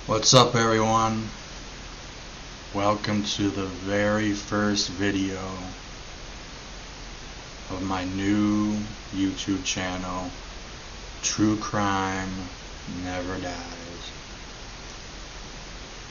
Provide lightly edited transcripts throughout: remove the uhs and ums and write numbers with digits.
What's up, everyone? Welcome to the very first video of my new YouTube channel, True Crime Never Dies.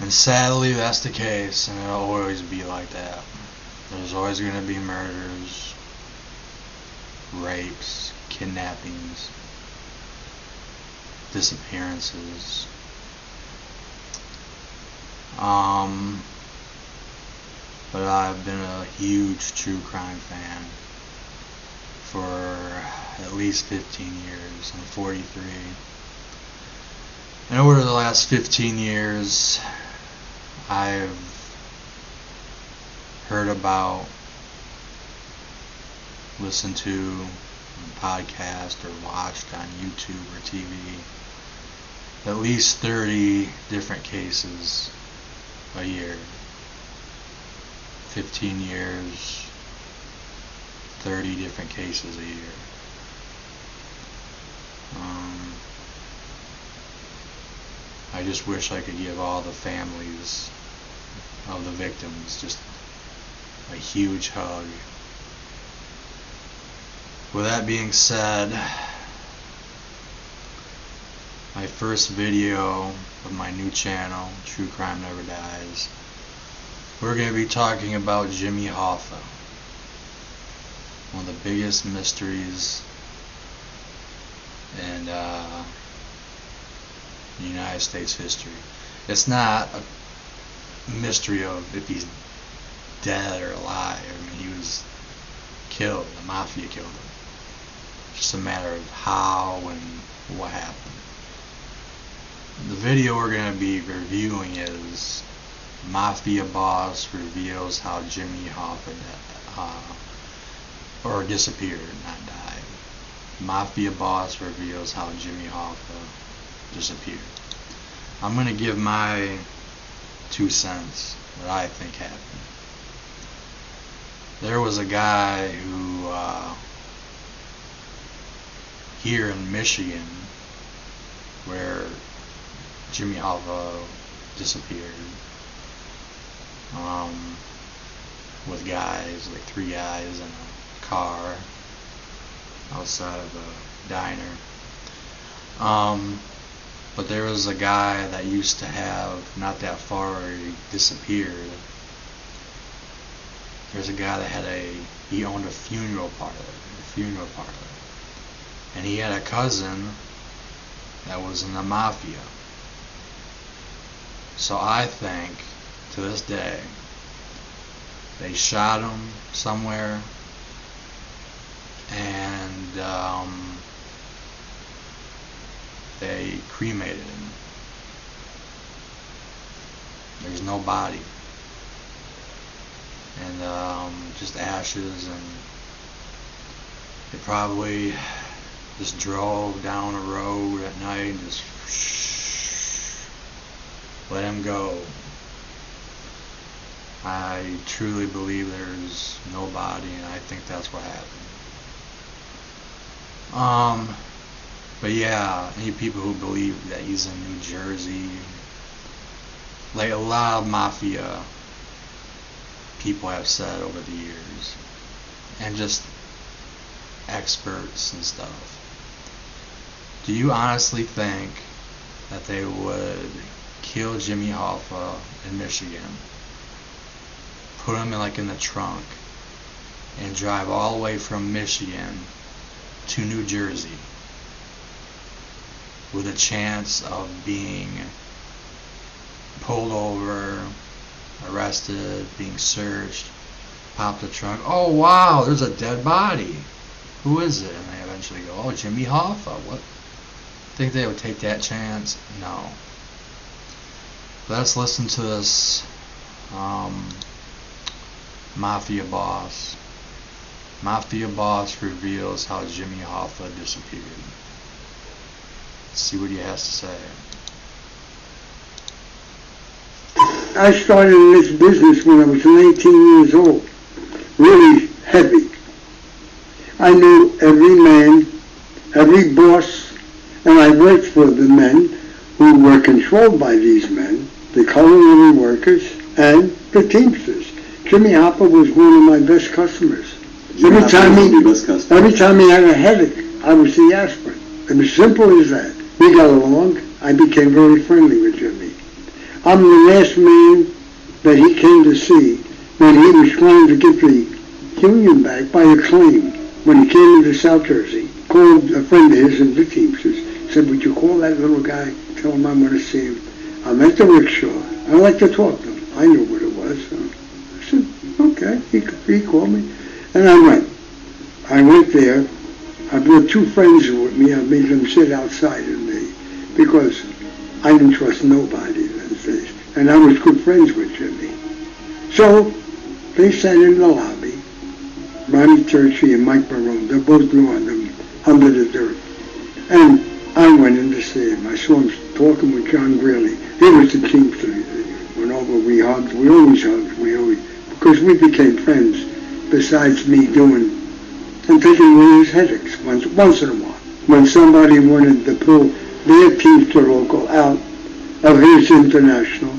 And sadly, that's the case, and it'll always be like that. There's always going to be murders, rapes, kidnappings, disappearances. But I've been a huge true crime fan for at least 15 years. I'm 43. And over the last 15 years, I've heard about, listened to podcast or watched on YouTube or TV at least 30 different cases a year. 15 years, 30 different cases a year. I just wish I could give all the families of the victims just a huge hug. With that being said, my first video of my new channel, True Crime Never Dies, we're going to be talking about Jimmy Hoffa, one of the biggest mysteries in United States history. It's not a mystery of if he's dead or alive. I mean, he was killed. The Mafia killed him. It's just a matter of how and what happened. The video we're going to be reviewing is Mafia Boss Reveals How Jimmy Hoffa disappeared, not died. Mafia Boss Reveals How Jimmy Hoffa disappeared. I'm going to give my 2 cents, what I think happened. There was a guy who, here in Michigan, where Jimmy Hoffa disappeared, with guys, like 3 guys in a car outside of a diner. But there was a guy that used to have, not that far where he disappeared, there's a guy that he owned a funeral parlor, and he had a cousin that was in the Mafia. So I think, to this day, they shot him somewhere, and they cremated him. There's no body, and just ashes, and they probably just drove down a road at night and just let him go. I truly believe there's no body, and I think that's what happened. But yeah, any people who believe that he's in New Jersey, like a lot of Mafia people have said over the years, and just experts and stuff, do you honestly think that they would kill Jimmy Hoffa in Michigan, put him in the trunk, and drive all the way from Michigan to New Jersey with a chance of being pulled over, arrested, being searched, pop the trunk, oh wow, there's a dead body, who is it? And they eventually go, oh, Jimmy Hoffa. What? Think they would take that chance? No. Let's listen to this Mafia Boss. Mafia Boss reveals how Jimmy Hoffa disappeared. Let's see what he has to say. I started in this business when I was 19 years old. Really heavy. I knew every man, every boss, and I worked for the men who were controlled by these men, the colored living workers, and the Teamsters. Jimmy Hoffa was one of my best customers. Every time he had a headache, I would see aspirin. It was simple as that. We got along. I became very friendly with Jimmy. I'm the last man that he came to see when he was trying to get the union back by a claim. When he came into South Jersey, called a friend of his in the Teamsters, said, would you call that little guy, tell him I want to see him. I'm at the rickshaw. I like to talk to him. I knew what it was. So I said, okay. He called me. And I went. I went there. I brought two friends with me. I made them sit outside of me because I didn't trust nobody those days. And I was good friends with Jimmy. So they sat in the lobby. Ronnie Turchi and Mike Barone, they both grew under the dirt. And I went in to see him. I saw him talking with John Greeley. He was the Teamster. Went over, we hugged. We always hugged. Because we became friends, besides me doing and taking away his headaches once in a while. When somebody wanted to pull their Teamster local out of his international,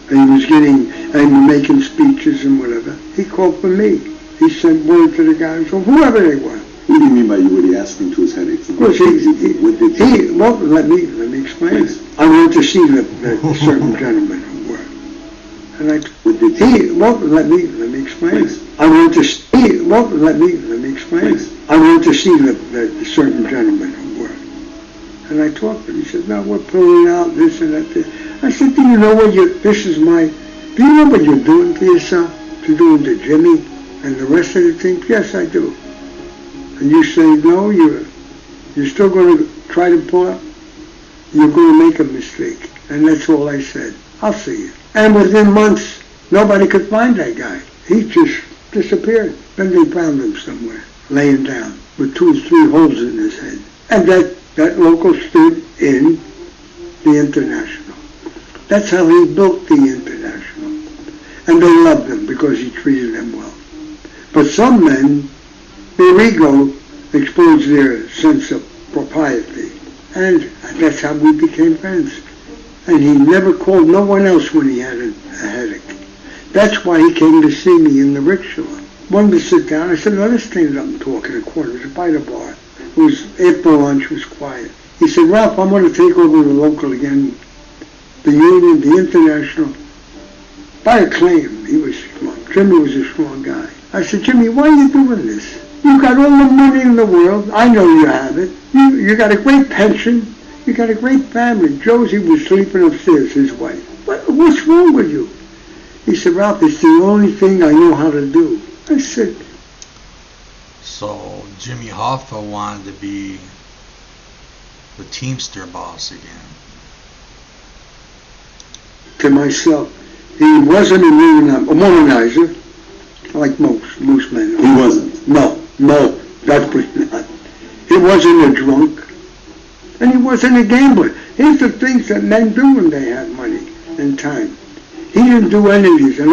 and he was making speeches and whatever, he called for me. He sent word to the guys, or whoever they were. What do you mean by you would ask him to his headaches? Well, let me explain. Yes. I went to see the certain gentleman who were. And let me explain. Yes. I went to see, let me explain. Yes. I went to see the certain gentleman who were. And I talked to him. He said, no, we're pulling out this and that. I said, do you know what do you know what you're doing to yourself? You're doing to Jimmy and the rest of the team? Yes, I do. And you say, no, you're still going to try to pull up? You're going to make a mistake. And that's all I said. I'll see you. And within months, nobody could find that guy. He just disappeared. Then they found him somewhere, laying down, with 2 or 3 holes in his head. And that local stood in the International. That's how he built the International. And they loved him because he treated them well. But some men, their ego exposed their sense of propriety. And that's how we became friends. And he never called no one else when he had a headache. That's why he came to see me in the rickshaw. Wanted to sit down. I said, no, let's stand up and talk in a corner. It was by the bar. It was after lunch. It was quiet. He said, Ralph, I'm going to take over the local again. The union, the International. By a claim, he was strong. Jimmy was a strong guy. I said, Jimmy, why are you doing this? You got all the money in the world. I know you have it. You got a great pension. You got a great family. Josie was sleeping upstairs, his wife. What's wrong with you? He said, Ralph, it's the only thing I know how to do. I said... So Jimmy Hoffa wanted to be the Teamster boss again. To myself, he wasn't a womanizer, like most men. He wasn't? No, that was not. He wasn't a drunk, and he wasn't a gambler. Here's the things that men do when they have money and time. He didn't do any of these, and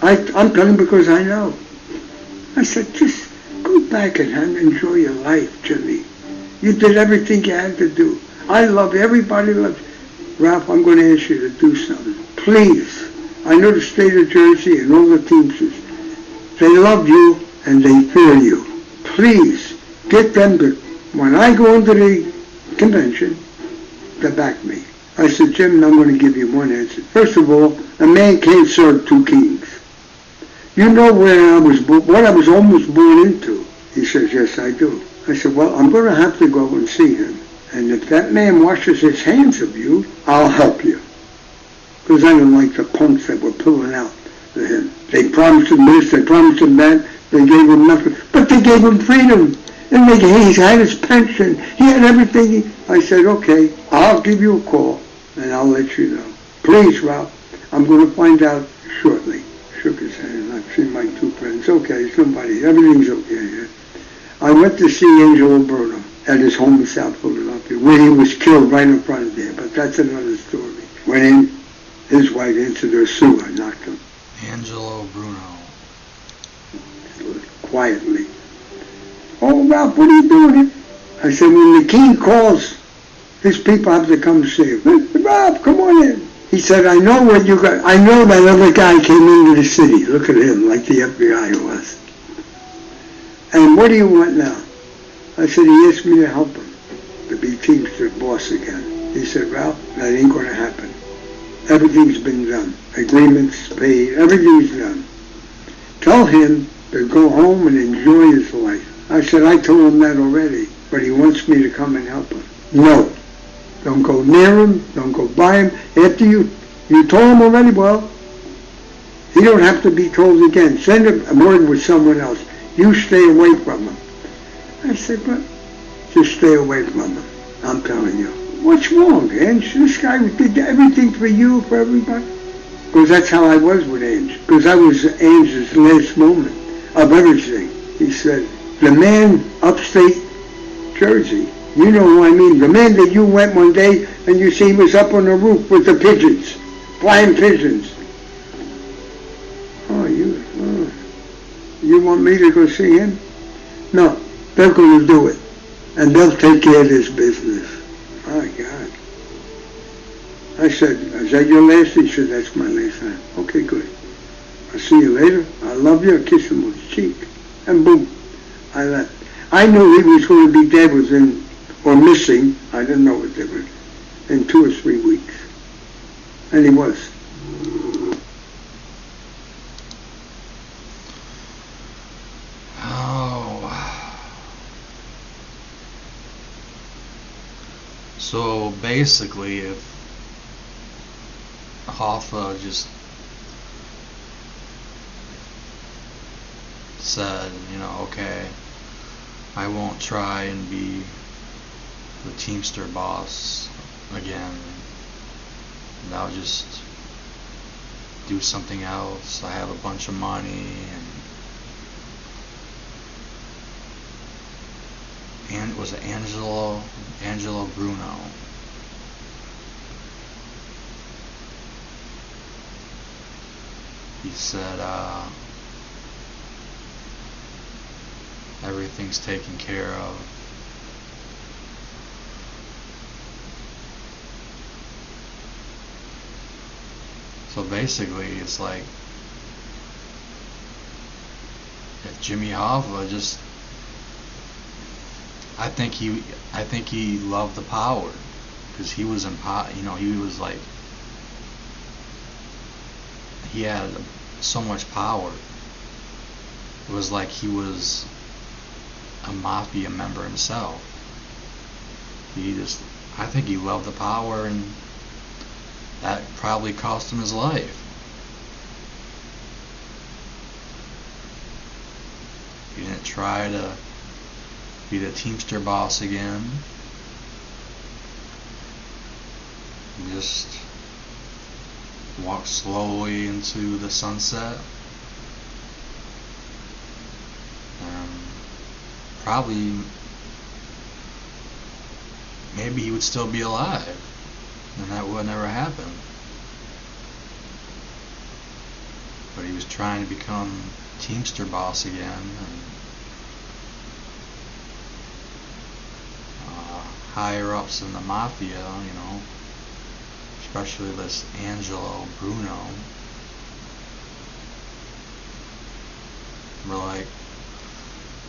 I'm telling because I know. I said, just go back and enjoy your life, Jimmy. You did everything you had to do. I love you. Everybody loves you. Ralph, I'm going to ask you to do something. Please. I know the state of Jersey and all the Teamsters. They love you and they fear you. Please get them to, when I go into the convention, to back me. I said, Jim, I'm going to give you one answer. First of all, a man can't serve 2 kings. You know what I was almost born into? He says, yes, I do. I said, well, I'm going to have to go and see him. And if that man washes his hands of you, I'll help you. Because I don't like the punks that were pulling out to him. They promised him this, they promised him that, they gave him nothing. But they gave him freedom. And he had his pension. He had everything. I said, okay, I'll give you a call and I'll let you know. Please, Ralph, I'm going to find out shortly. Shook his hand. I've seen my 2 friends. Okay, everything's okay here. I went to see Angelo Bruno at his home in South Philadelphia, where he was killed right in front of there, but that's another story. Went in, his wife answered her sewer, knocked him. Angelo Bruno. Quietly. Oh, Ralph, what are you doing here? I said, when the king calls, His people have to come save him. Rob, come on in. He said, I know what you got. I know that other guy came into the city. Look at him, like the FBI was. And what do you want now? I said, he asked me to help him to be Teamster boss again. He said, Ralph, that ain't going to happen. Everything's been done. Agreements paid. Everything's done. Tell him to go home and enjoy his life. I said, I told him that already, but he wants me to come and help him. No. Don't go near him. Don't go by him. After you told him already, well, he don't have to be told again. Send a word with someone else. You stay away from him. I said, but just stay away from him. I'm telling you. What's wrong, Ange? This guy did everything for you, for everybody. Because that's how I was with Ange. Because I was Ange's last moment of everything. He said, the man upstate Jersey, you know who I mean, the man that you went one day and you see was up on the roof with the pigeons, flying pigeons. You want me to go see him? No, they're going to do it. And they'll take care of this business. My God. I said, is that your last? He said, that's my last time. Okay, good. I'll see you later. I love you. I kiss him on the cheek. And boom, I left. I knew he was going to be dead within, or missing, I didn't know what they were, in 2 or 3 weeks. And he was. So basically, if Hoffa just said, okay, I won't try and be the Teamster boss again, and I'll just do something else. I have a bunch of money, and was it Angelo Bruno. He said everything's taken care of. So basically it's like if Jimmy Hoffa just I think he loved the power because he was in he was like he had so much power. It was like he was a Mafia member himself. I think he loved the power, and that probably cost him his life. He didn't try to be the Teamster boss again. He just walked slowly into the sunset. Probably, maybe he would still be alive, and that would never happen. But he was trying to become Teamster boss again, and higher ups in the Mafia, especially this Angelo Bruno, were like,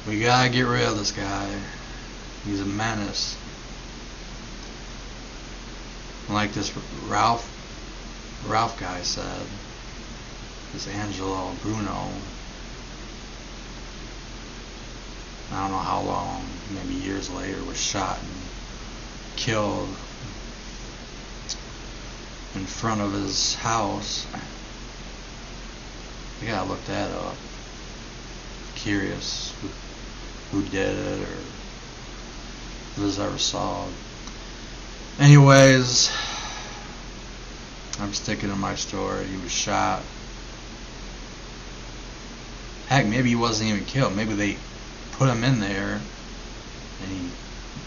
we gotta get rid of this guy. He's a menace. Like this Ralph guy said, this Angelo Bruno, I don't know how long, maybe years later, was shot and killed in front of his house. I gotta look that up. Curious who did it, or if it was ever solved. Anyways, I'm sticking to my story. He was shot. Heck, maybe he wasn't even killed. Maybe they put him in there and he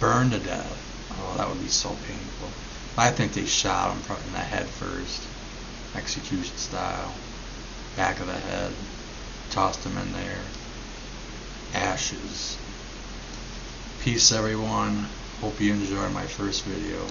burned to death. Oh, that would be so painful. I think they shot him in the head first, execution style, back of the head, tossed him in there. Ashes. Peace, everyone. Hope you enjoyed my first video.